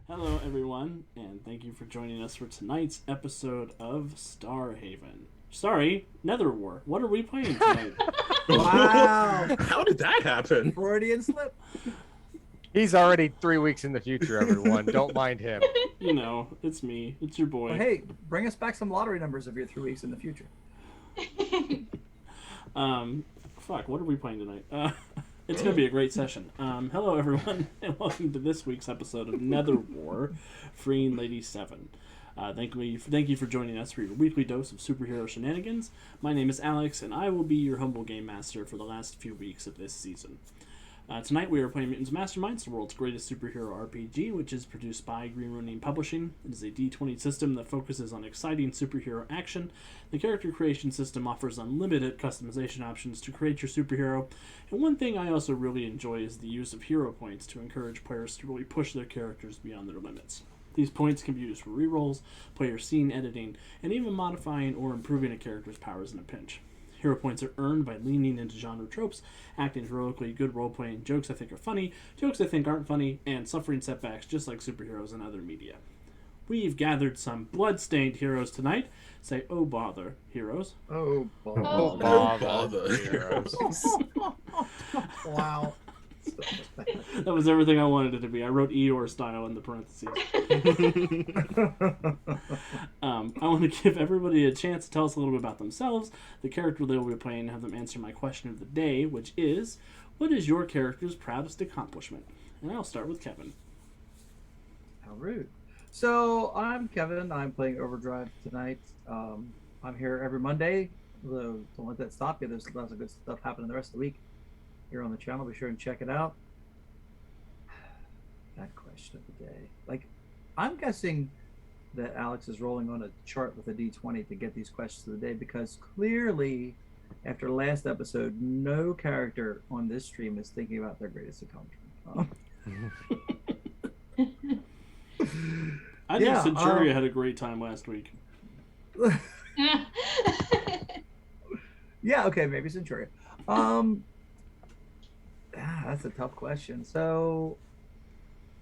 Hello, everyone, and thank you for joining us for tonight's episode of Starhaven. Sorry, Netherwar. What are we playing tonight? Wow. How did that happen? Freudian slip. He's already 3 weeks in the future, everyone. Don't mind him. You know, it's me. It's your boy. Well, hey, bring us back some lottery numbers if you're 3 weeks in the future. Fuck, what are we playing tonight? It's going to be a great session. Hello, everyone, and welcome to this week's episode of NetherWar, Freeing Lady 7. Thank you for joining us for your weekly dose of superhero shenanigans. My name is Alex, and I will be your humble game master for the last few weeks of this season. Tonight we are playing Mutants Masterminds, the world's greatest superhero RPG, which is produced by Green Ronin Publishing. It is a D20 system that focuses on exciting superhero action. The character creation system offers unlimited customization options to create your superhero. And one thing I also really enjoy is the use of hero points to encourage players to really push their characters beyond their limits. These points can be used for rerolls, player scene editing, and even modifying or improving a character's powers in a pinch. Hero points are earned by leaning into genre tropes, acting heroically, good role-playing, jokes I think are funny, jokes I think aren't funny, and suffering setbacks just like superheroes and other media. We've gathered some blood-stained heroes tonight. Say, oh bother, heroes. Oh, Oh, bother. heroes. Wow. That was everything I wanted it to be. I wrote Eeyore style in the parentheses. I want to give everybody a chance to tell us a little bit about themselves, the character they will be playing, and have them answer my question of the day, which is, what is your character's proudest accomplishment? And I'll start with Kevin. How rude. So, I'm Kevin. I'm playing Overdrive tonight. I'm here every Monday. Although, don't let that stop you. There's lots of good stuff happening the rest of the week here on the channel. Be sure and check it out. That question of the day. Like, I'm guessing that Alex is rolling on a chart with a D20 to get these questions of the day, because clearly, after last episode, no character on this stream is thinking about their greatest accomplishment. I think Centuria had a great time last week. Yeah, okay, maybe Centuria. That's a tough question. So,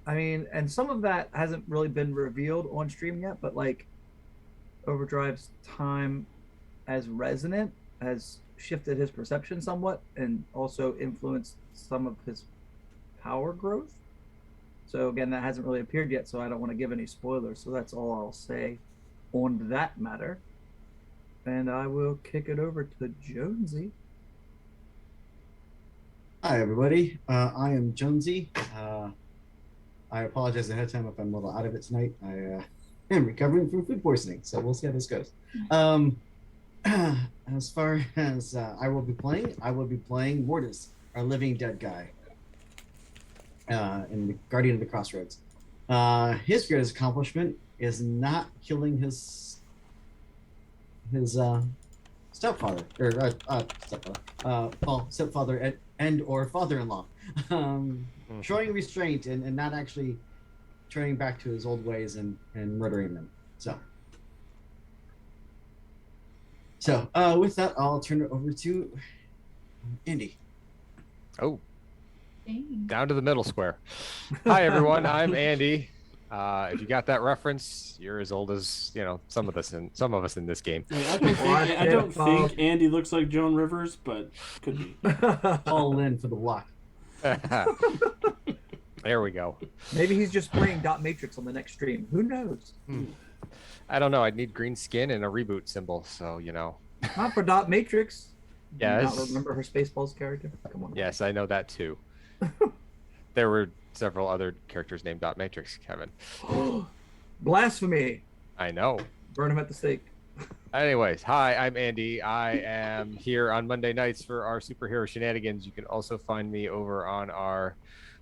I mean, and some of that hasn't really been revealed on stream yet, but like Overdrive's time as Resonant has shifted his perception somewhat and also influenced some of his power growth. So again, that hasn't really appeared yet, so I don't want to give any spoilers. So that's all I'll say on that matter. And I will kick it over to Jonesy. Hi, everybody. I am Jonesy. I apologize ahead of time if I'm a little out of it tonight. I am recovering from food poisoning, so we'll see how this goes. As far as I will be playing Mortis, our living dead guy, in the Guardian of the Crossroads. His greatest accomplishment is not killing his stepfather, stepfather and or father-in-law, showing restraint and not actually turning back to his old ways and murdering them. So with that, I'll turn it over to Andy. Oh, down to the middle square. Hi, everyone. I'm Andy. If you got that reference, you're as old as some of us in this game. I don't think Andy looks like Joan Rivers, but could be. All in for the block. There we go. Maybe he's just playing Dot Matrix on the next stream. Who knows? I don't know. I'd need green skin and a reboot symbol, so Not for Dot Matrix. Yes. Not remember her Spaceballs character? Come on. Yes, I know that too. There were several other characters named Dot Matrix, Kevin. Blasphemy. I know. Burn him at the stake. Anyways, hi, I'm Andy. I am here on Monday nights for our superhero shenanigans. You can also find me over on our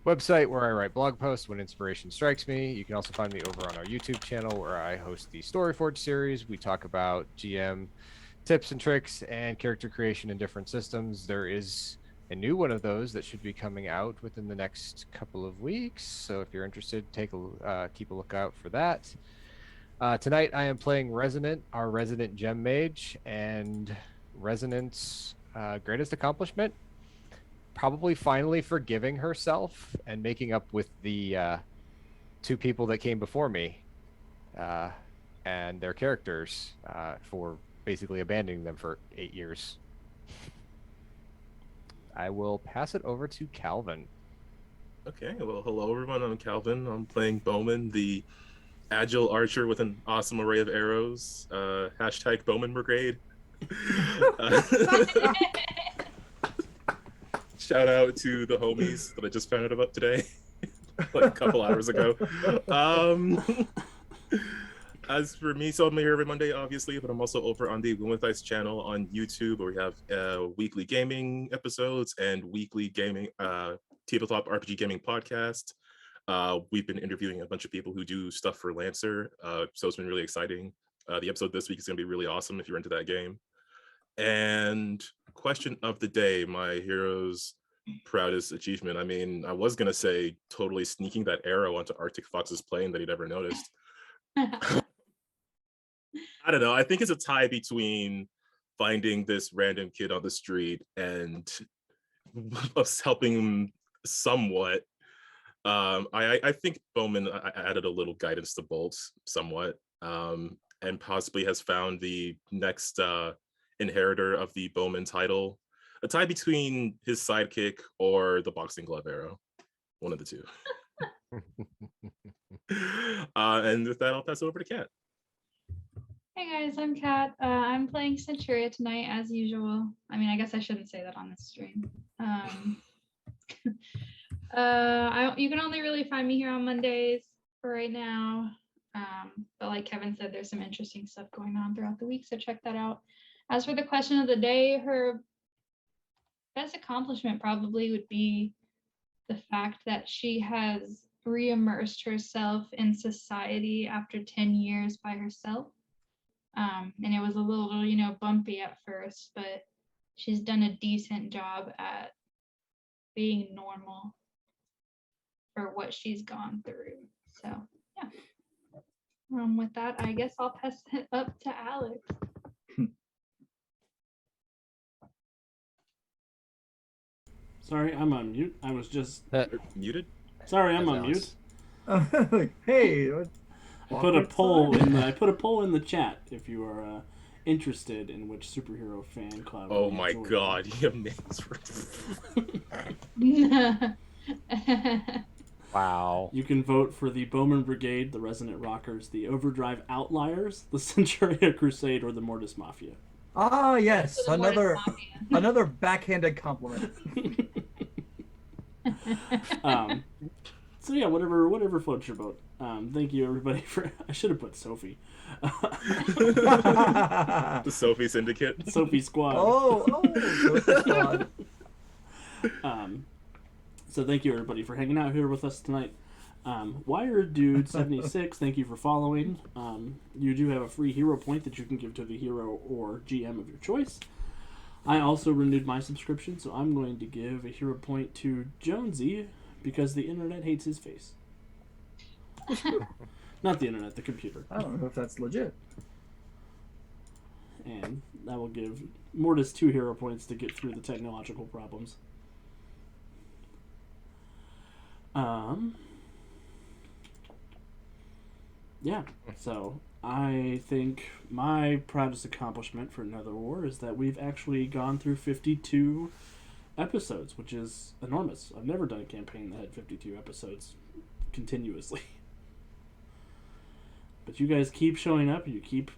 website where I write blog posts when inspiration strikes me. You can also find me over on our YouTube channel where I host the Storyforge series. We talk about GM tips and tricks and character creation in different systems. There is a new one of those that should be coming out within the next couple of weeks. So if you're interested, keep a lookout for that. Tonight I am playing Resonant, our resident gem mage, and Resonant's greatest accomplishment, probably finally forgiving herself and making up with the two people that came before me and their characters for basically abandoning them for 8 years. I will pass it over to Calvin. Okay, well, hello everyone. I'm Calvin. I'm playing Bowman, the agile archer with an awesome array of arrows. Hashtag Bowman Brigade. Shout out to the homies that I just found out about today, like a couple hours ago. As for me, so I'm here every Monday, obviously, but I'm also over on the Win with Ice channel on YouTube, where we have weekly gaming episodes and weekly gaming tabletop RPG gaming podcast. We've been interviewing a bunch of people who do stuff for Lancer, so it's been really exciting. The episode this week is going to be really awesome if you're into that game. And question of the day, my hero's proudest achievement. I mean, I was going to say totally sneaking that arrow onto Arctic Fox's plane that he never noticed. I don't know. I think it's a tie between finding this random kid on the street and us helping him somewhat. I think Bowman added a little guidance to Bolt somewhat, and possibly has found the next inheritor of the Bowman title. A tie between his sidekick or the boxing glove arrow. One of the two. And with that, I'll pass it over to Kat. Hey guys, I'm Kat. I'm playing Centuria tonight as usual. I mean, I guess I shouldn't say that on this stream. You can only really find me here on Mondays for right now. But like Kevin said, there's some interesting stuff going on throughout the week, so check that out. As for the question of the day, her best accomplishment probably would be the fact that she has re-immersed herself in society after 10 years by herself. And it was a little, bumpy at first, but she's done a decent job at being normal for what she's gone through. So, yeah. With that, I guess I'll pass it up to Alex. Sorry, I'm on mute. I was just Muted? sorry, I'm on mute. Hey, I put a poll in the chat if you are interested in which superhero fan club. Oh my god, you Wow. You can vote for the Bowman Brigade, the Resonant Rockers, the Overdrive Outliers, the Centuria Crusade, or the Mortis Mafia. Ah, yes, So the another Mortis Mafia. another backhanded compliment. So yeah, whatever floats your boat. Thank you everybody for. I should have put Sophie. The Sophie Syndicate. Sophie Squad. Sophie Squad. So thank you everybody for hanging out here with us tonight. Wired Dude 76, thank you for following. You do have a free hero point that you can give to the hero or GM of your choice. I also renewed my subscription, so I'm going to give a hero point to Jonesy because the internet hates his face. Not the internet, the computer. I don't know if that's legit. And that will give Mortis 2 hero points to get through the technological problems. Yeah, so I think my proudest accomplishment for NetherWar is that we've actually gone through 52 episodes, which is enormous. I've never done a campaign that had 52 episodes continuously. But you guys keep showing up, you keep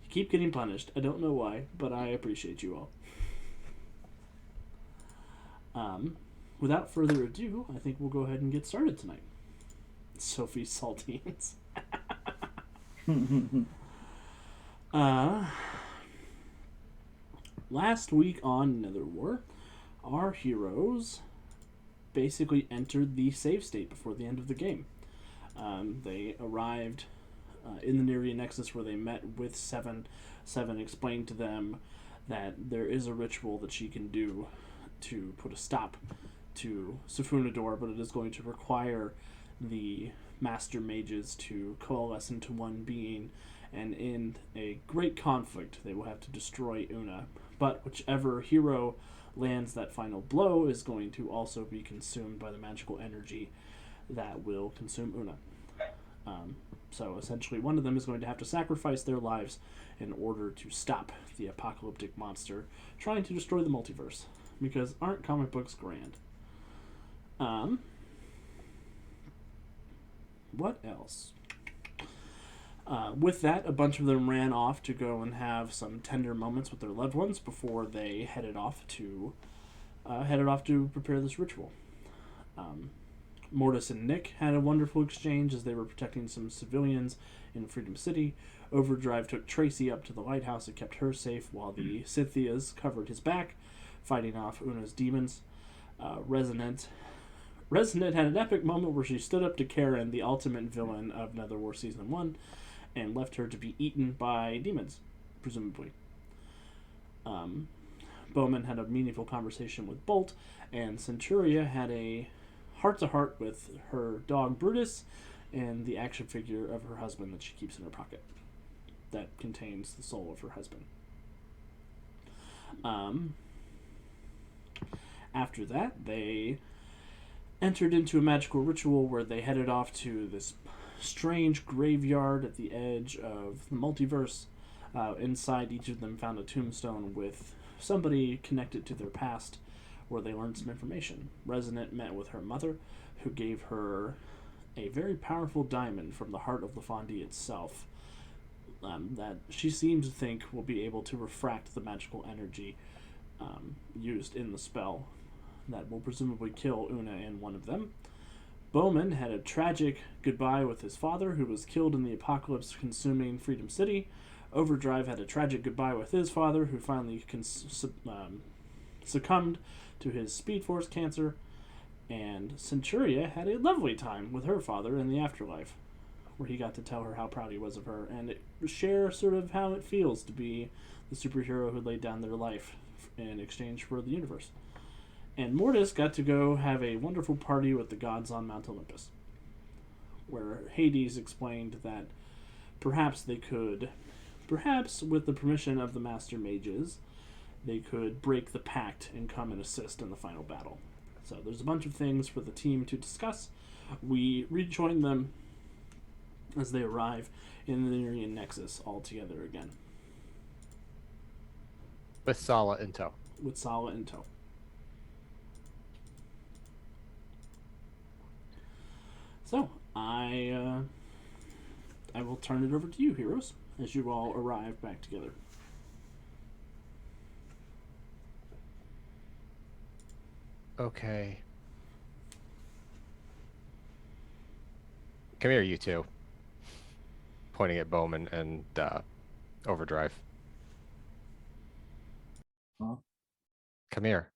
getting punished. I don't know why, but I appreciate you all. Without further ado, I think we'll go ahead and get started tonight. Sophie's Saltines. Last week on NetherWar, our heroes basically entered the save state before the end of the game. They arrived in the Nerean Nexus where they met with Seven. Seven explained to them that there is a ritual that she can do to put a stop to Sifunador, but it is going to require the Master Mages to coalesce into one being, and in a great conflict they will have to destroy Una. But whichever hero lands that final blow is going to also be consumed by the magical energy that will consume Una. So essentially, one of them is going to have to sacrifice their lives in order to stop the apocalyptic monster trying to destroy the multiverse. Because aren't comic books grand? What else? With that, a bunch of them ran off to go and have some tender moments with their loved ones before they headed off to prepare this ritual. Mortis and Nick had a wonderful exchange as they were protecting some civilians in Freedom City. Overdrive took Tracy up to the lighthouse and kept her safe while the Cynthias covered his back, fighting off Una's demons. Resonant had an epic moment where she stood up to Karen, the ultimate villain of NetherWar Season 1, and left her to be eaten by demons, presumably. Bowman had a meaningful conversation with Bolt, and Centuria had a heart-to-heart with her dog Brutus and the action figure of her husband that she keeps in her pocket that contains the soul of her husband. After that, they entered into a magical ritual where they headed off to this strange graveyard at the edge of the multiverse. Inside, each of them found a tombstone with somebody connected to their past, where they learned some information. Resonant met with her mother, who gave her a very powerful diamond from the heart of the Fondi itself, that she seems to think will be able to refract the magical energy used in the spell that will presumably kill Una and one of them. Bowman had a tragic goodbye with his father, who was killed in the apocalypse consuming Freedom City. Overdrive had a tragic goodbye with his father, who finally succumbed to his Speed Force cancer. And Centuria had a lovely time with her father in the afterlife, where he got to tell her how proud he was of her and share sort of how it feels to be the superhero who laid down their life in exchange for the universe. And Mortis got to go have a wonderful party with the gods on Mount Olympus, where Hades explained that perhaps with the permission of the Master Mages, they could break the pact and come and assist in the final battle. So there's a bunch of things for the team to discuss. We rejoin them as they arrive in the Nerian Nexus all together again. With Sala in tow. So, I will turn it over to you, heroes, as you all arrive back together. Okay. Come here, you two. Pointing at Bowman and Overdrive. Huh? Come here.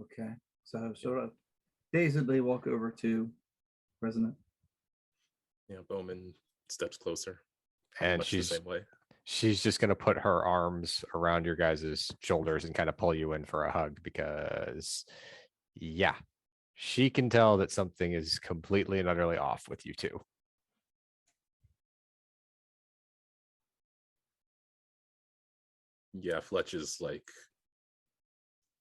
Okay. So sort of dazedly walk over to Resonant. Yeah, Bowman steps closer. And Much the same way. She's just gonna put her arms around your guys' shoulders and kind of pull you in for a hug because, yeah, she can tell that something is completely and utterly off with you two. Yeah, Fletch is like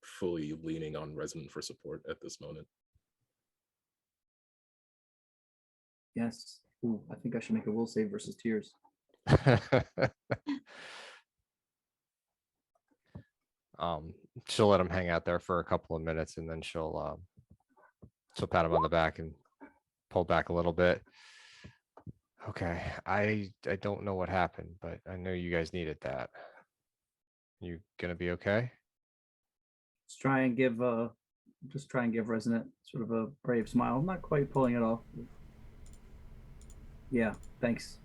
fully leaning on Resonant for support at this moment. Yes. Ooh, I think I should make a will save versus tears. She'll let him hang out there for a couple of minutes, and then she'll pat him on the back and pull back a little bit. Okay, I don't know what happened, but I know you guys needed that. You gonna be okay? Just try and give Resonant sort of a brave smile. I'm not quite pulling it off. Yeah, thanks.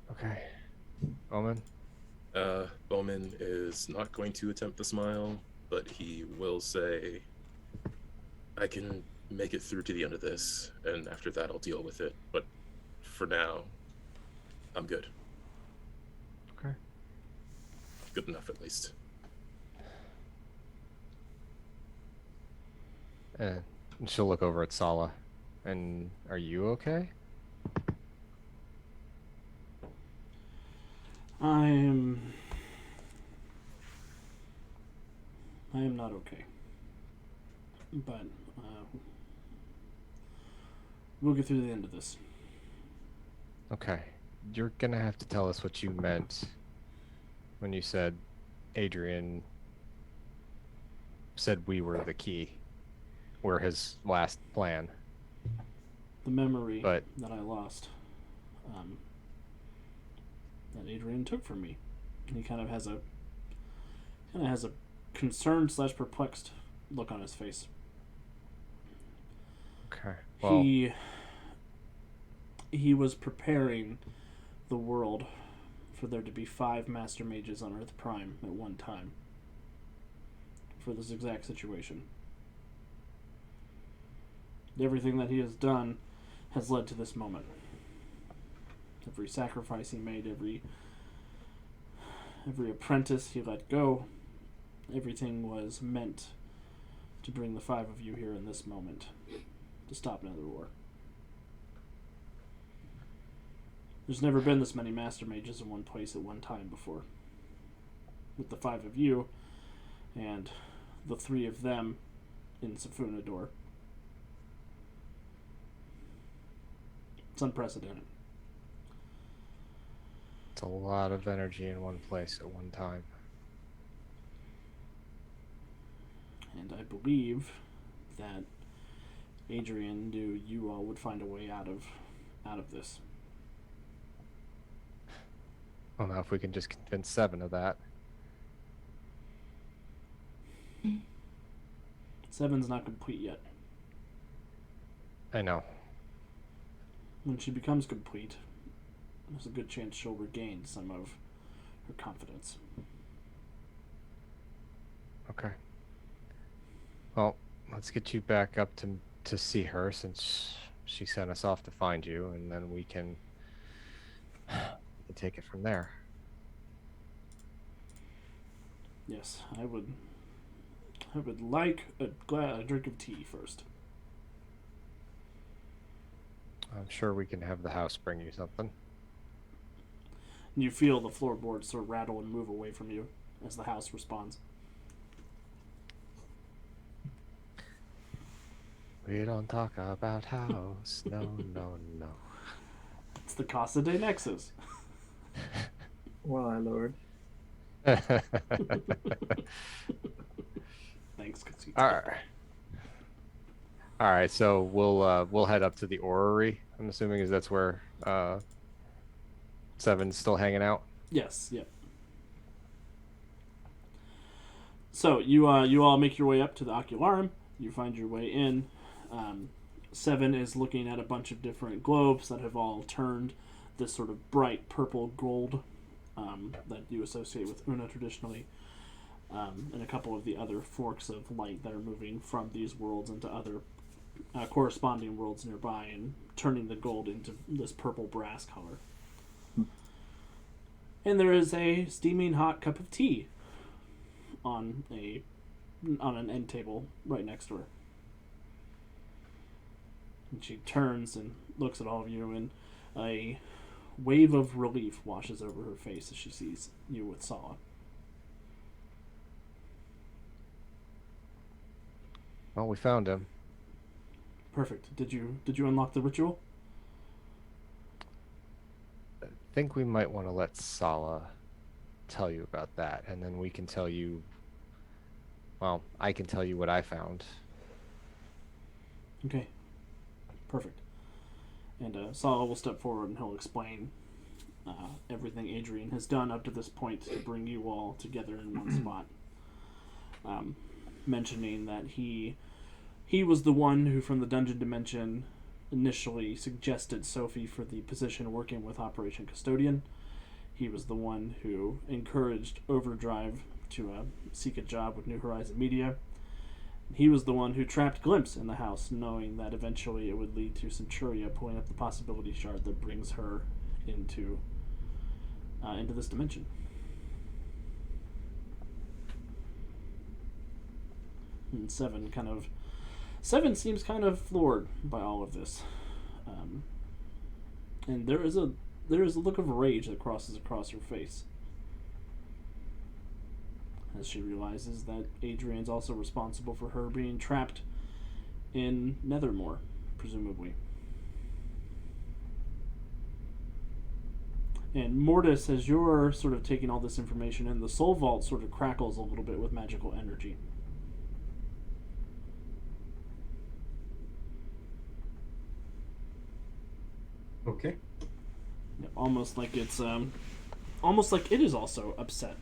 Okay. Bowman? Bowman is not going to attempt the smile, but he will say, I can make it through to the end of this, and after that I'll deal with it. But for now, I'm good. Okay. Good enough, at least. And she'll look over at Sala. And are you okay? I am not okay. But we'll get through the end of this. Okay. You're gonna have to tell us what you meant when you said Adrian said we were the key. We're his last plan. The memory But that I lost, that Adrian took from me. And he kind of has a concerned / perplexed look on his face. okay. Well, He was preparing the world for there to be 5 Master Mages on Earth Prime at one time. For this exact situation. Everything that he has done has led to this moment. Every sacrifice he made, every apprentice he let go, everything was meant to bring the 5 of you here in this moment to stop NetherWar. There's never been this many Master Mages in one place at one time before. With the 5 of you and the 3 of them in Safunador. It's unprecedented. it's a lot of energy in one place at one time. And I believe that Adrian knew you all would find a way out of this. I don't know if we can just convince 7 of that. 7's not complete yet. I know. When she becomes complete, there's a good chance she'll regain some of her confidence. Okay. Well, let's get you back up to see her since she sent us off to find you, and then we can take it from there. Yes, I would like a drink of tea first. I'm sure we can have the house bring you something. And you feel the floorboards sort of rattle and move away from you as the house responds. We don't talk about house. No, no, no. It's the Casa de Nexus. Why, Lord? Thanks, Casita. All right. All right, so we'll head up to the orrery. I'm assuming that's where 7's still hanging out. Yes, yep. So you all make your way up to the Ocularum. You find your way in. 7 is looking at a bunch of different globes that have all turned this sort of bright purple gold that you associate with Una traditionally, and a couple of the other forks of light that are moving from these worlds into other corresponding worlds nearby and turning the gold into this purple brass color. And there is a steaming hot cup of tea on an end table right next to her. And she turns and looks at all of you, and a wave of relief washes over her face as she sees you with Sala. Well, we found him. Perfect. Did you unlock the ritual? I think we might want to let Sala tell you about that, and then we can tell you. Well, I can tell you what I found. Okay. Perfect. And Sala will step forward and he'll explain everything Adrian has done up to this point to bring you all together in one spot. Mentioning that he was the one who, from the dungeon dimension, initially suggested Sophie for the position working with Operation Custodian. He was the one who encouraged Overdrive to seek a job with New Horizon Media. He was the one who trapped Glimpse in the house, knowing that eventually it would lead to Centuria pulling up the possibility shard that brings her into this dimension. And Seven seems kind of floored by all of this, and there is a look of rage that crosses across her face as she realizes that Adrian's also responsible for her being trapped in Nethermore, presumably. And Mortis, as you're sort of taking all this information in, the Soul Vault sort of crackles a little bit with magical energy. Okay. Yep, almost like it's almost like it is also upset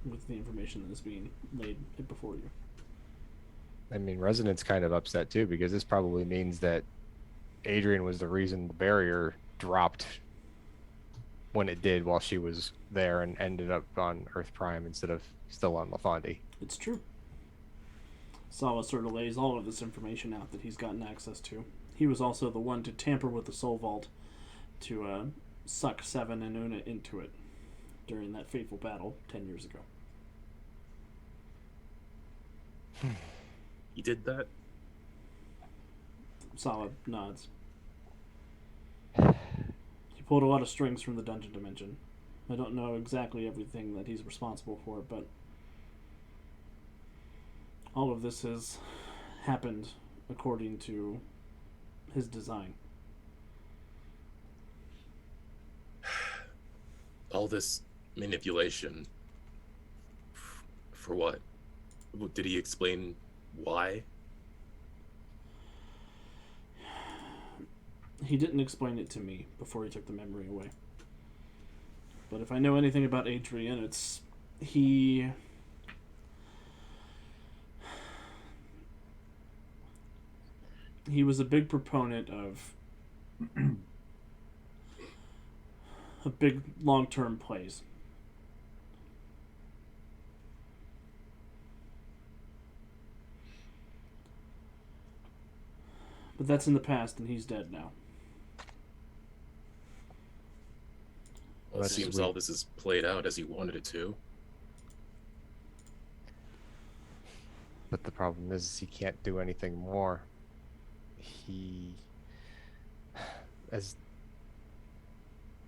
with the information that is being laid before you. I mean, Resonant's kind of upset too, because this probably means that Adrian was the reason the barrier dropped when it did while she was there and ended up on Earth Prime instead of still on Lafandi. It's true. Sawa sort of lays all of this information out that he's gotten access to. He was also the one to tamper with the Soul Vault to suck Seven and Una into it during that fateful battle 10 years ago. He did that? Sawa nods. He pulled a lot of strings from the dungeon dimension. I don't know exactly everything that he's responsible for, but all of this has happened according to his design. All this manipulation. For what? Did he explain why? He didn't explain it to me before he took the memory away. But if I know anything about Adrian, it's he was a big proponent of big long-term plays. But that's in the past, and he's dead now. Well, it seems all this is played out as he wanted it to. But the problem is he can't do anything more. He, as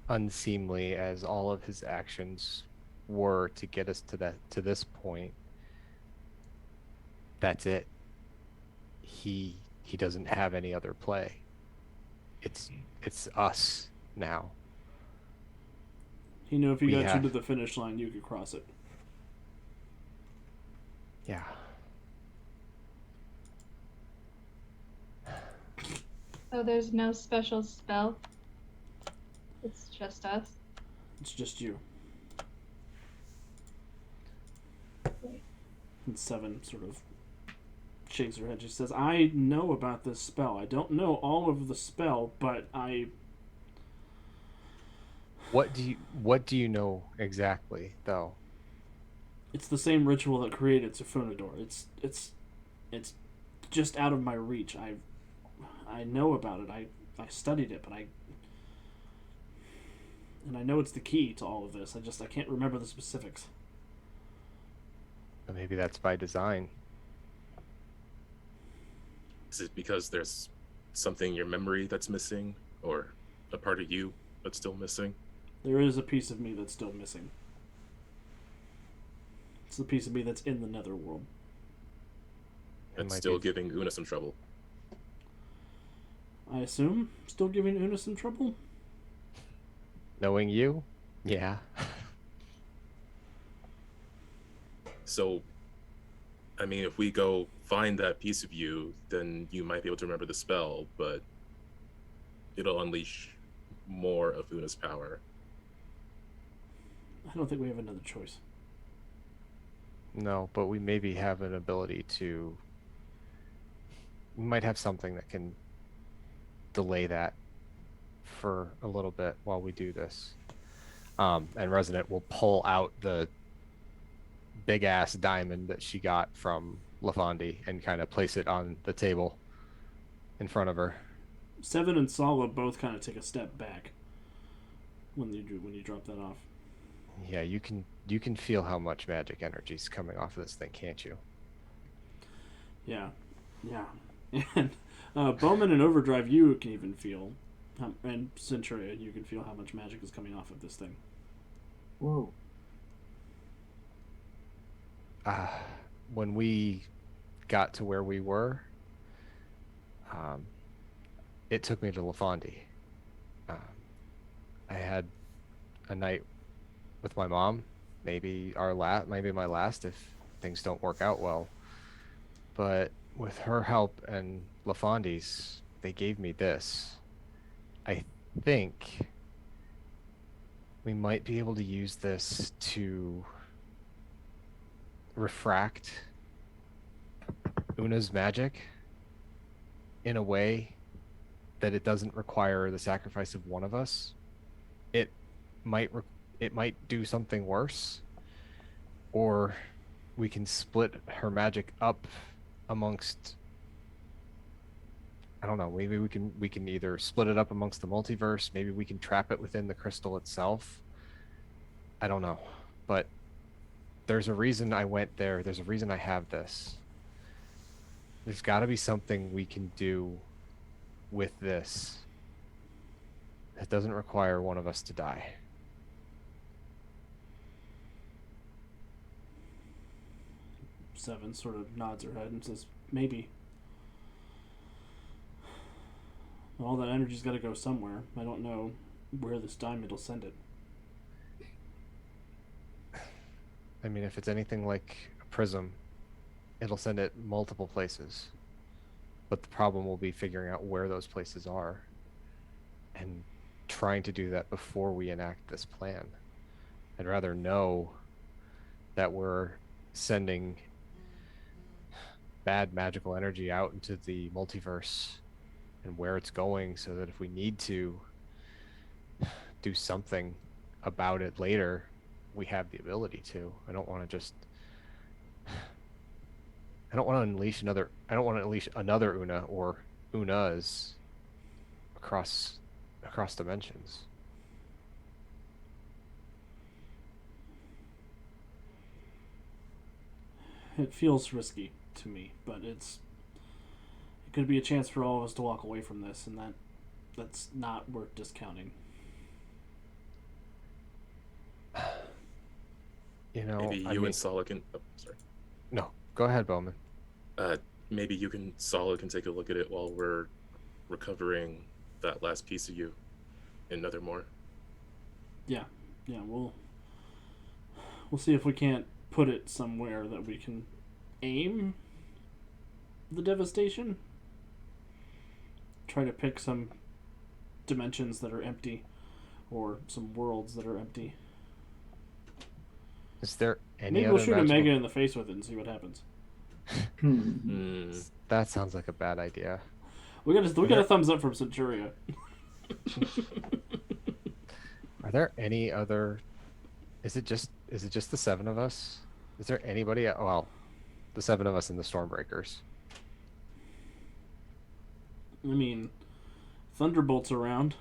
unseemly as all of his actions were to get us to this point, that's it. He doesn't have any other play. It's us now. He knew if he got you to the finish line, you could cross it. Yeah. So there's no special spell. It's just us. It's just you. And Seven sort of shakes her head. She says, I know about this spell. I don't know all of the spell, but I... What do you know exactly, though? It's the same ritual that created Sifunador. It's just out of my reach. I know about it. I studied it, but I know it's the key to all of this. I can't remember the specifics. Maybe that's by design. Is it because there's something in your memory that's missing, or a part of you that's still missing? There is a piece of me that's still missing. It's the piece of me that's in the Netherworld. That's still giving Una some trouble. I assume still giving Una some trouble? Knowing you? Yeah. So, I mean, if we go find that piece of you, then you might be able to remember the spell, but it'll unleash more of Una's power. I don't think we have another choice. No, but we maybe have an ability to... We might have something that can delay that for a little bit while we do this. And Resonant will pull out the big-ass diamond that she got from Lafandi and kind of place it on the table in front of her. Seven and Sala both kind of take a step back when you drop that off. Yeah, you can feel how much magic energy is coming off of this thing, can't you? Yeah. And Bowman and Overdrive, you can even feel, and Centuria, you can feel how much magic is coming off of this thing. Whoa. When we got to where we were, it took me to Lafondie. I had a night with my mom, maybe maybe my last if things don't work out well. But with her help and Lafondie's, they gave me this. I think we might be able to use this to refract Una's magic in a way that it doesn't require the sacrifice of one of us. It might do something worse, or we can split her magic up amongst, I don't know, maybe we can either split it up amongst the multiverse, maybe we can trap it within the crystal itself. I don't know, but there's a reason I went there. There's a reason I have this. There's got to be something we can do with this that doesn't require one of us to die. Seven sort of nods her head and says, maybe. All that energy's got to go somewhere. I don't know where this diamond will send it. I mean, if it's anything like a prism, it'll send it multiple places. But the problem will be figuring out where those places are and trying to do that before we enact this plan. I'd rather know that we're sending bad magical energy out into the multiverse and where it's going, so that if we need to do something about it later, we have the ability to. I don't want to unleash another Una or Unas across dimensions. It feels risky to me, but it could be a chance for all of us to walk away from this, and that's not worth discounting. You know, Maybe you and Solid can. Oh, sorry. No, go ahead, Bowman. Maybe you can Solid can take a look at it while we're recovering that last piece of you in Nethermore. Yeah, we'll see if we can't put it somewhere that we can aim the devastation. Try to pick some dimensions that are empty, or some worlds that are empty. Is there any Maybe other we'll shoot a magical... Mega in the face with it and see what happens. That sounds like a bad idea. We got a thumbs up from Centuria. Are there any other? Is it just the seven of us? Is there anybody? Well, the seven of us in the Stormbreakers. I mean, Thunderbolt's around.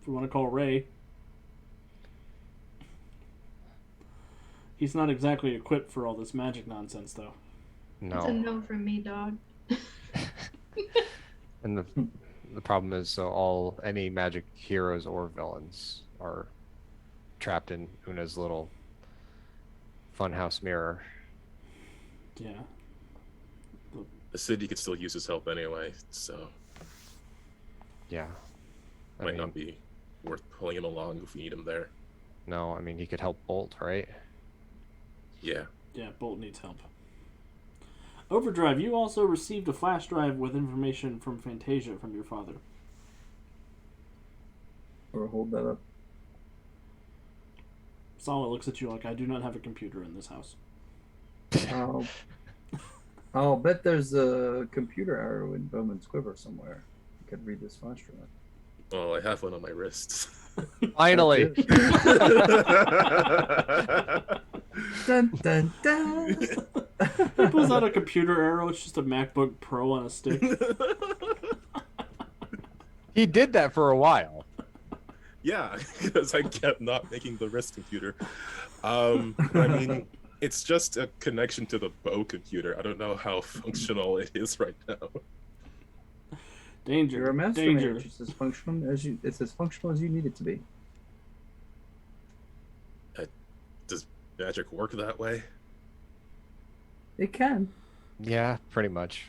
If we want to call Ray. He's not exactly equipped for all this magic nonsense, though. No. It's a no from me, dog. And the problem is, so any magic heroes or villains are trapped in Una's little funhouse mirror. Yeah. The city could still use his help anyway, so Yeah. might not be worth pulling him along if we need him there. No, I mean, he could help Bolt, right? Yeah. Yeah, Bolt needs help. Overdrive, you also received a flash drive with information from Fantasia from your father. Or hold that up. Solid looks at you like, I do not have a computer in this house. I'll bet there's a computer arrow in Bowman's quiver somewhere. You could read this flash drive. Well, I have one on my wrist. Finally. Dun, dun, dun. He pulls out a computer arrow. It's just a MacBook Pro on a stick. He did that for a while. Yeah, because I kept not making the wrist computer. I mean, it's just a connection to the bow computer. I don't know how functional it is right now. Danger. You're a master Danger. mage. It's as functional as you need it to be. Does magic work that way? It can. Yeah, pretty much.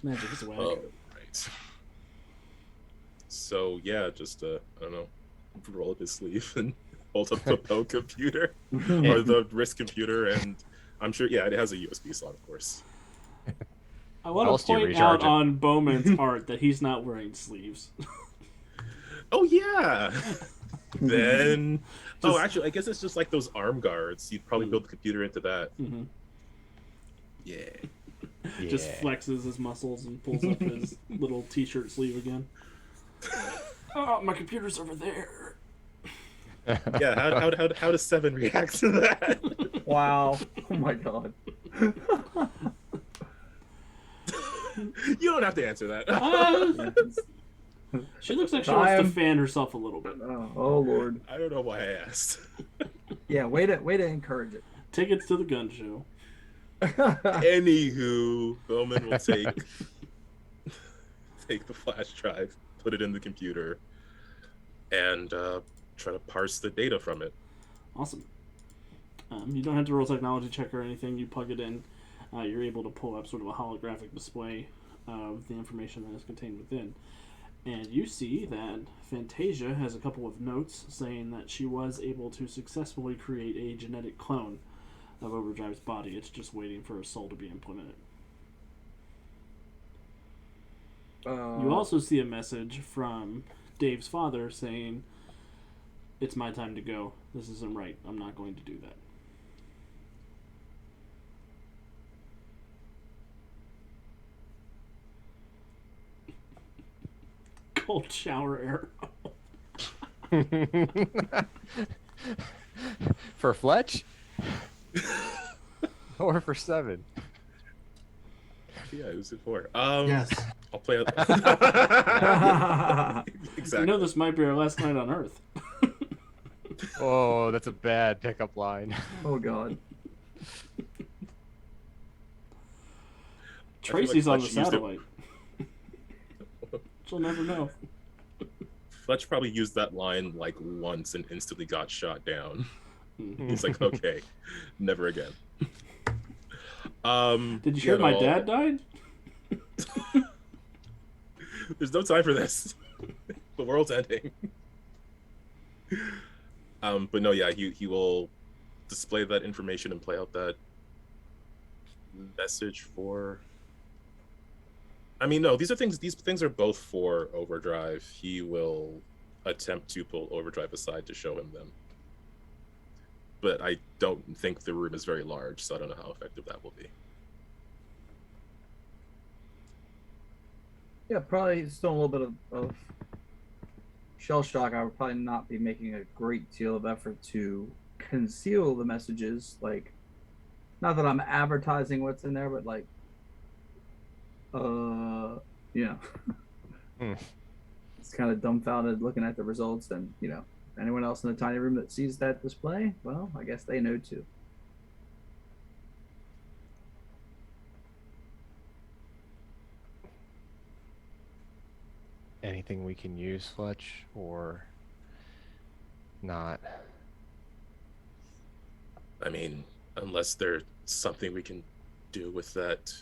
Magic is whack. Oh, right. So yeah, just I don't know, roll up his sleeve and hold up the Poe computer or the wrist computer, and I'm sure it has a USB slot, of course. I want else to do you point recharge out it? on Bowman's art that he's not wearing sleeves. Oh yeah. Then Just- actually, I guess it's just like those arm guards. You'd probably build the computer into that. Mhm. Yeah. Just flexes his muscles and pulls up his little t-shirt sleeve again. Oh, my computer's over there. Yeah. How does Seven react to that? Wow. Oh my god. You don't have to answer that. She looks like she wants to Time. fan herself a little bit. Oh lord. I don't know why I asked. Yeah, way to encourage it. Tickets to the gun show. Anywho, Bowman will take the flash drive, put it in the computer, and try to parse the data from it. Awesome. You don't have to roll technology check or anything. You plug it in. You're able to pull up sort of a holographic display of the information that is contained within. And you see that Fantasia has a couple of notes saying that she was able to successfully create a genetic clone of Overdrive's body. It's just waiting for a soul to be implemented. You also see a message from Dave's father saying, "It's my time to go. This isn't right. I'm not going to do that." Cold shower arrow. For Fletch? Or for 7? Yeah, who's it for? Yes. I'll play it. Exactly. You know this might be our last night on Earth. Oh, that's a bad pickup line. Oh god. Tracy's on the Fletch used it- satellite. She'll never know. Fletch probably used that line like once and instantly got shot down. Mhm. He's like, okay, never again. Did you hear my no, dad died? There's no time for this. The world's ending. But no, yeah, he will display that information and play out that message for. I mean, no, these things are both for Overdrive. He will attempt to pull Overdrive aside to show him them. But I don't think the room is very large, so I don't know how effective that will be. Yeah, probably still a little bit of shell shock. I would probably not be making a great deal of effort to conceal the messages. Like, not that I'm advertising what's in there, but like, it's kind of dumbfounded looking at the results, and anyone else in the tiny room that sees that display, well, I guess they know too. Anything we can use, Fletch, or not? I mean, unless there's something we can do with that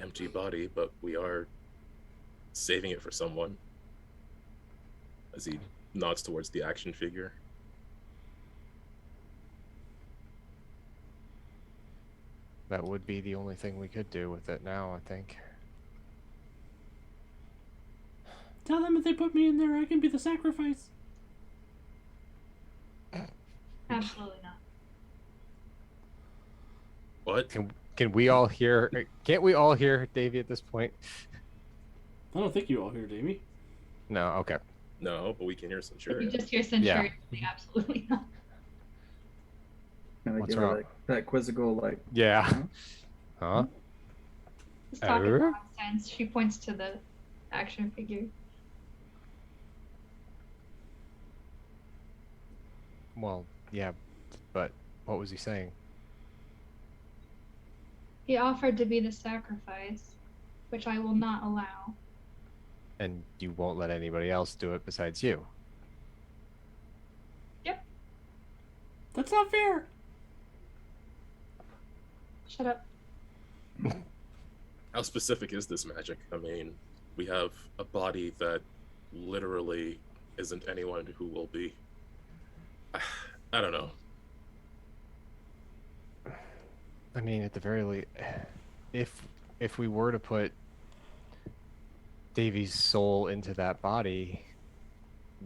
empty body, but we are saving it for someone. As he nods towards the action figure. That would be the only thing we could do with it now, I think. Tell them if they put me in there, I can be the sacrifice. Absolutely not. What? Can we all hear? Can't we all hear Davey at this point? I don't think you all hear Davey. No. Okay. No, but we can hear Centurion. You just hear Centurion. Absolutely not. Kind of What's give her wrong? that quizzical, like, Yeah. Huh? Just talking nonsense. She points to the action figure. Well, yeah, but what was he saying? He offered to be the sacrifice, which I will not allow. And you won't let anybody else do it besides you. Yep. That's not fair. Shut up. how specific is this magic? I mean, we have a body that literally isn't anyone who will be. I don't know. I mean, at the very least, if we were to put Davy's soul into that body,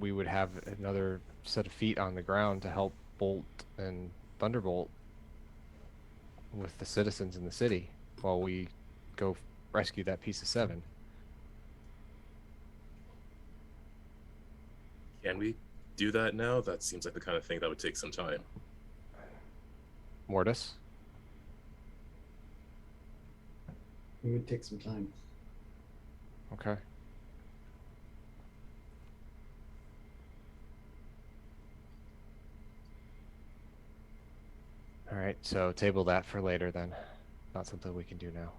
we would have another set of feet on the ground to help Bolt and Thunderbolt with the citizens in the city while we go rescue that piece of 7. Can we do that now? That seems like the kind of thing that would take some time. Mortis? It would take some time. Okay. All right, so table that for later then. Not something we can do now.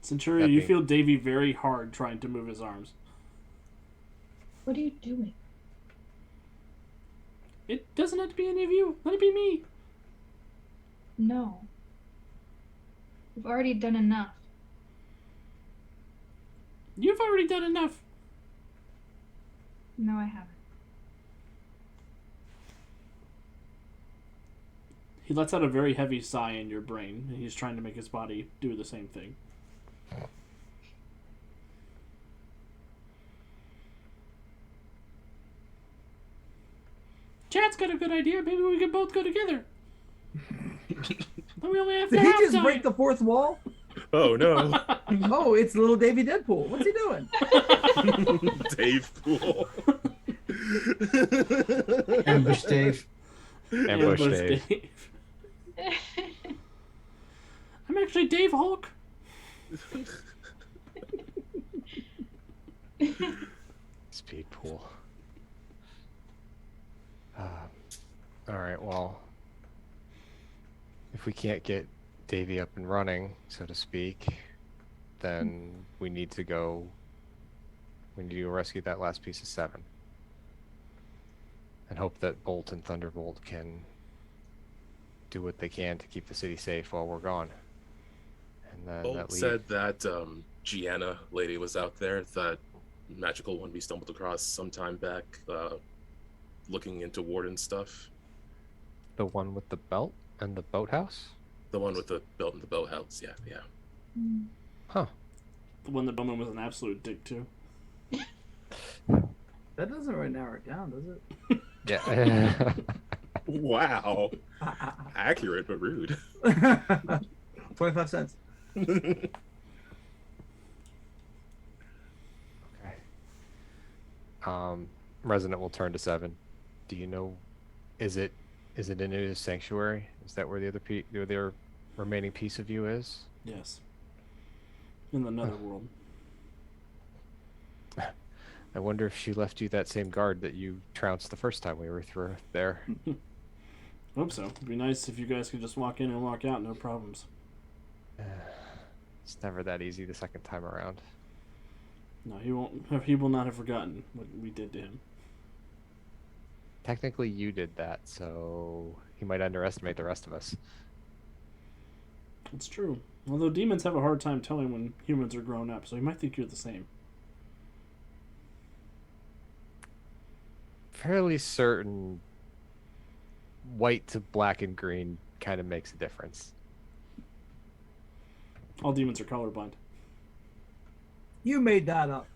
Centuria, That you being- feel Davy very hard trying to move his arms. What are you doing? It doesn't have to be any of you. Let it be me. No. We've already done enough. You've already done enough. No, I haven't. He lets out a very heavy sigh in your brain, and he's trying to make his body do the same thing. Chad's got a good idea. Maybe we could both go together. Then we only have to Did he half just die. break the fourth wall? Oh no, Oh, it's little Davy Deadpool. What's he doing? Dave Pool. Ambush Dave. Ambush Dave. I'm actually Dave Hulk. Speed pool. All right, well, if we can't get Davy up and running, so to speak, then we need to go rescue that last piece of 7. And hope that Bolt and Thunderbolt can do what they can to keep the city safe while we're gone. And then Bolt that said that Gianna lady was out there, that magical one we stumbled across some time back, looking into Warden stuff. the one with the belt and the boathouse? The one with the belt and the boathouse. Yeah, yeah. Huh. The one that Bowman was an absolute dick to. That doesn't really narrow it down, does it? Yeah. Wow. Accurate but rude. 25 cents. Okay. Resident will turn to 7. Do you know? Is it in his sanctuary? Is that where the other remaining piece of you is? Yes. In the Netherworld. I wonder if she left you that same guard that you trounced the first time we were through there. Hope so. It'd be nice if you guys could just walk in and walk out, no problems. It's never that easy the second time around. No, he won't. He will not have forgotten what we did to him. Technically, you did that, so he might underestimate the rest of us. It's true. Although demons have a hard time telling when humans are grown up, so he might think you're the same. Fairly certain white to black and green kind of makes a difference. All demons are colorblind. You made that up.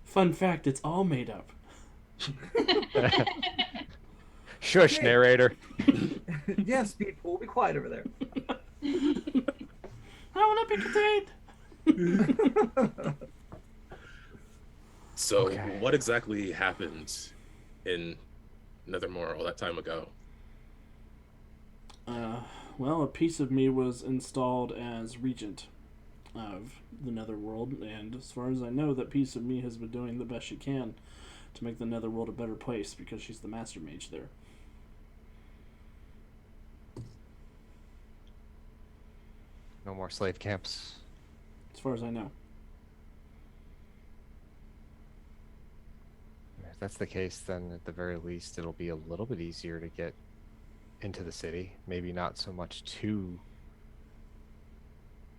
Fun fact, it's all made up. Shush, Okay. narrator. Yeah, Speed Pool, be quiet over there. I want to be contained. So, Okay. what exactly happened in Nethermore all that time ago? Well, a piece of me was installed as regent of the Netherworld, and as far as I know, that piece of me has been doing the best she can to make the Netherworld a better place because she's the master mage there. No more slave camps. As far as I know. that's the case, then at the very least it'll be a little bit easier to get into the city. Maybe not so much to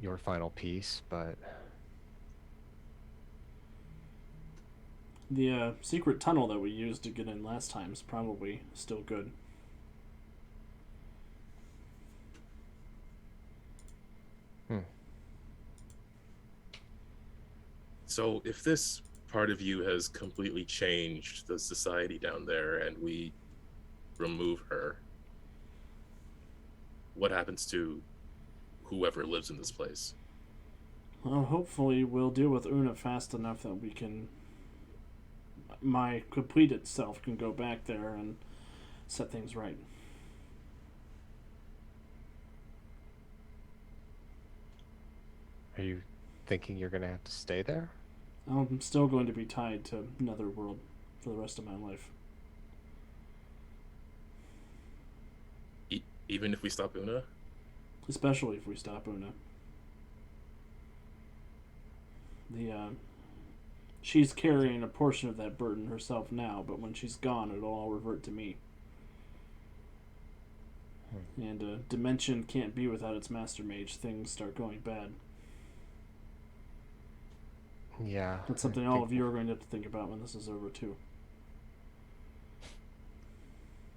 your final piece, but The secret tunnel that we used to get in last time is probably still good. So if this part of you has completely changed the society down there and we remove her, what happens to whoever lives in this place? Well, hopefully we'll deal with Una fast enough that we can... my completed self can go back there and set things right. are you thinking you're going to have to stay there? I'm still going to be tied to Netherworld for the rest of my life. Even if we stop Una? Especially if we stop Una. She's carrying a portion of that burden herself now, but when she's gone, it'll all revert to me. And a dimension can't be without its master mage. Things start going bad. Yeah. That's something all of you are going to have to think about when this is over, too.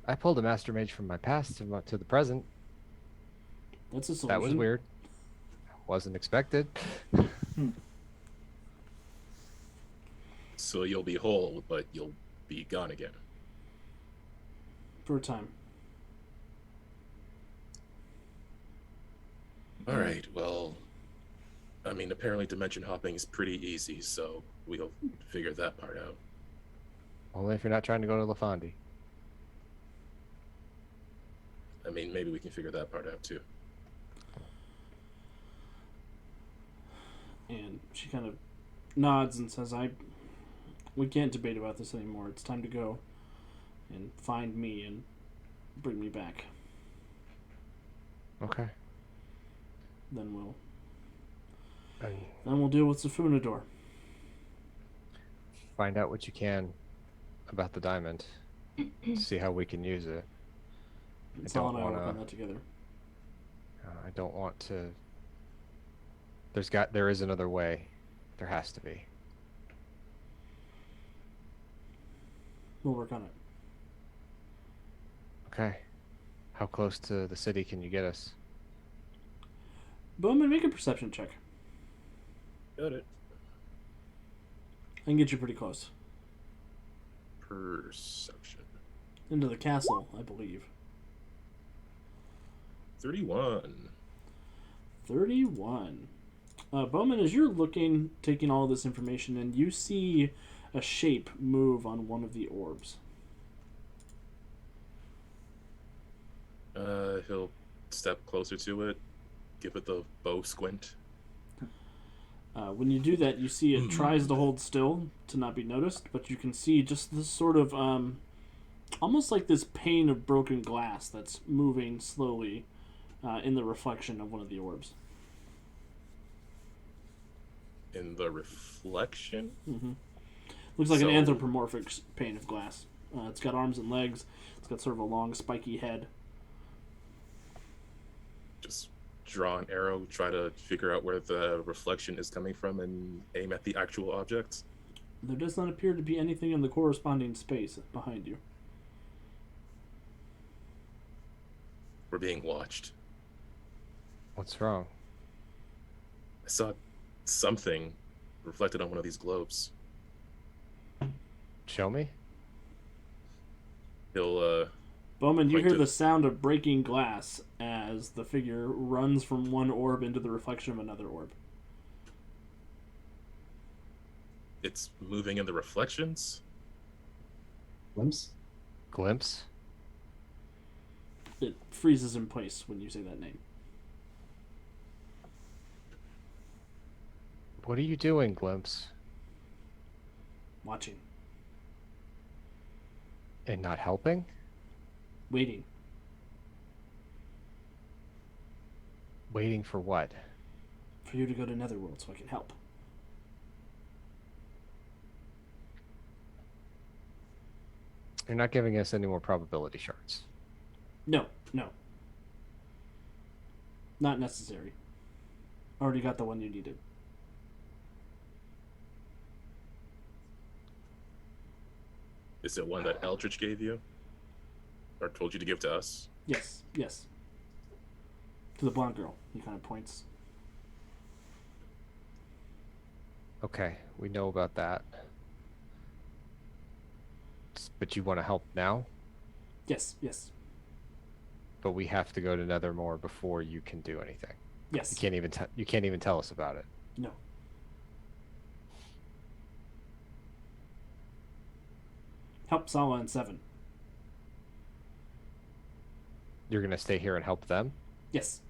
I pulled a master mage from my past to the present. That's a solution. That was weird. Wasn't expected. So you'll be whole, but you'll be gone again. For a time. All right, well, I mean, apparently dimension hopping is pretty easy, so we'll figure that part out. Only if you're not trying to go to Lafandi. I mean, maybe we can figure that part out too. And she kind of nods and says, we can't debate about this anymore. It's time to go and find me and bring me back. Okay. Then we'll deal with Safunador. Find out what you can about the diamond. See how we can use it. Sal and I will work on that together. I don't want to. There is another way. There has to be. We'll work on it. Okay. How close to the city can you get us? Bowman, make a perception check. Got it. I can get you pretty close. Perception. Into the castle, I believe. 31. 31. Bowman, as you're looking, taking all this information in, you see a shape move on one of the orbs. He'll step closer to it, give it the bow squint. When you do that, you see it tries to hold still to not be noticed, but you can see just this sort of, almost like this pane of broken glass that's moving slowly in the reflection of one of the orbs. In the reflection? Mm-hmm. Looks like an anthropomorphic pane of glass. It's got arms and legs. It's got sort of a long, spiky head. Just draw an arrow, try to figure out where the reflection is coming from, and aim at the actual object. There does not appear to be anything in the corresponding space behind you. We're being watched. What's wrong? I saw something reflected on one of these globes. Show me. He'll, Bowman, you point hear to- the sound of breaking glass as the figure runs from one orb into the reflection of another orb. it's moving in the reflections. Glimpse? Glimpse? It freezes in place when you say that name. What are you doing, Glimpse? Watching. And not helping? Waiting. Waiting for what? For you to go to Netherworld so I can help. You're not giving us any more probability shards. No. Not necessary. Already got the one you needed. Is it one that Eldritch gave you? Or told you to give to us? Yes. To the blonde girl. He kind of points. Okay, we know about that. But you want to help now? Yes. But we have to go to Nethermore before you can do anything. Yes. You can't even tell us about it. No. Help Sala and Seven. You're gonna stay here and help them? Yes.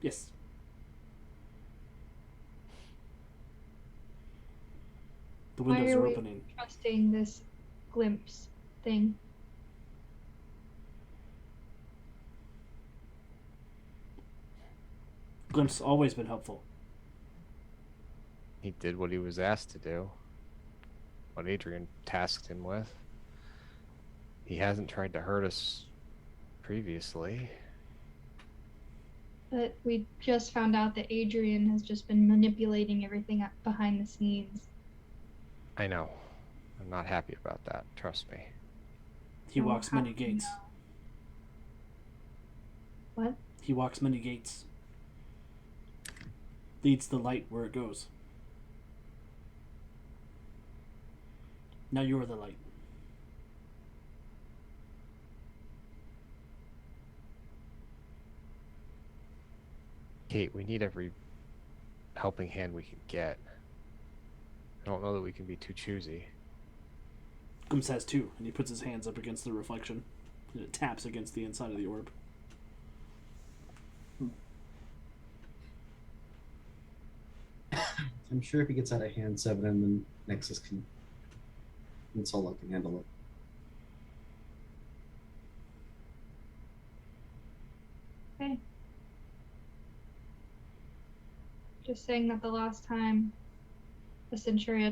The windows are opening. Trusting this glimpse thing. Glimpse always been helpful. He did what he was asked to do. What Adrian tasked him with. He hasn't tried to hurt us previously. But we just found out that Adrian has just been manipulating everything up behind the scenes. I know. I'm not happy about that. Trust me. He Oh, walks how many do you gates. know? What? He walks many gates. Leads the light where it goes. Now you are the light. Kate, we need every helping hand we can get. I don't know that we can be too choosy. Glimpse has two, and he puts his hands up against the reflection, and it taps against the inside of the orb. I'm sure if he gets out of hand, Seven and then Nexus and Solo can handle it. Okay. Just saying that the last time the Centuria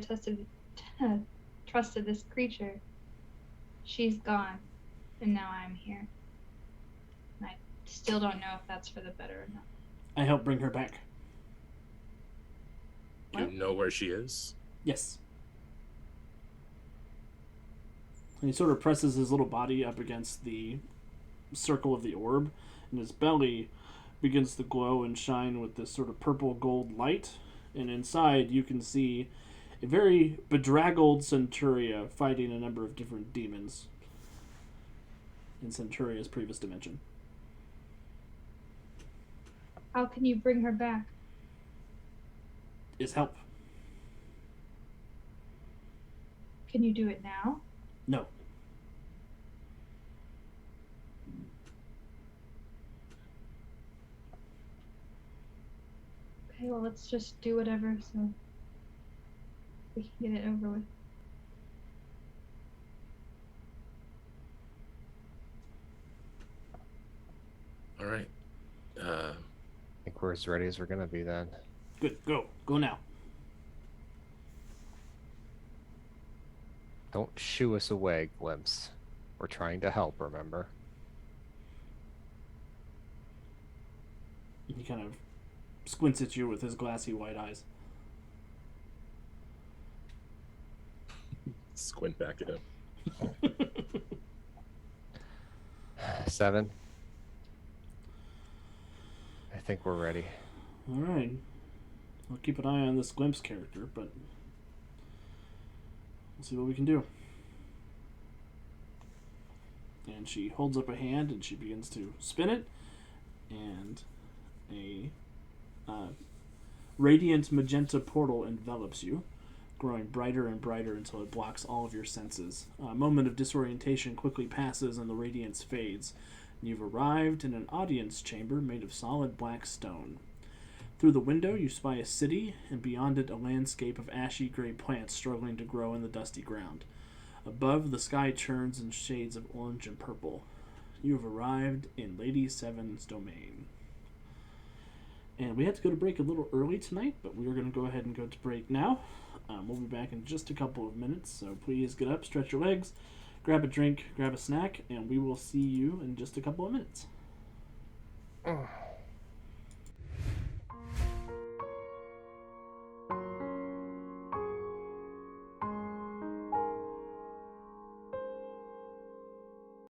trusted this creature, she's gone, and now I'm here. And I still don't know if that's for the better or not. I help bring her back. You What? know where she is? Yes. And he sort of presses his little body up against the circle of the orb, and his belly begins to glow and shine with this sort of purple gold light. And inside you can see a very bedraggled Centuria fighting a number of different demons in Centuria's previous dimension. How can you bring her back? Is help. Can you do it now? No. Okay, well, let's just do whatever so we can get it over with. All right. I think we're as ready as we're gonna be then. Good. Go now. Don't shoo us away, Glimpse. We're trying to help, remember? He kind of squints at you with his glassy white eyes. Squint back at him. 7. I think we're ready. All right. I'll keep an eye on this Glimpse character, but we'll see what we can do. And she holds up a hand and she begins to spin it, and a radiant magenta portal envelops you, growing brighter and brighter until it blocks all of your senses. A moment of disorientation quickly passes and the radiance fades. You've arrived in an audience chamber made of solid black stone. Through the window, you spy a city, and beyond it, a landscape of ashy gray plants struggling to grow in the dusty ground. Above, the sky churns in shades of orange and purple. You have arrived in Lady Seven's domain. And we had to go to break a little early tonight, but we are going to go ahead and go to break now. We'll be back in just a couple of minutes, so please get up, stretch your legs, grab a drink, grab a snack, and we will see you in just a couple of minutes. Oh.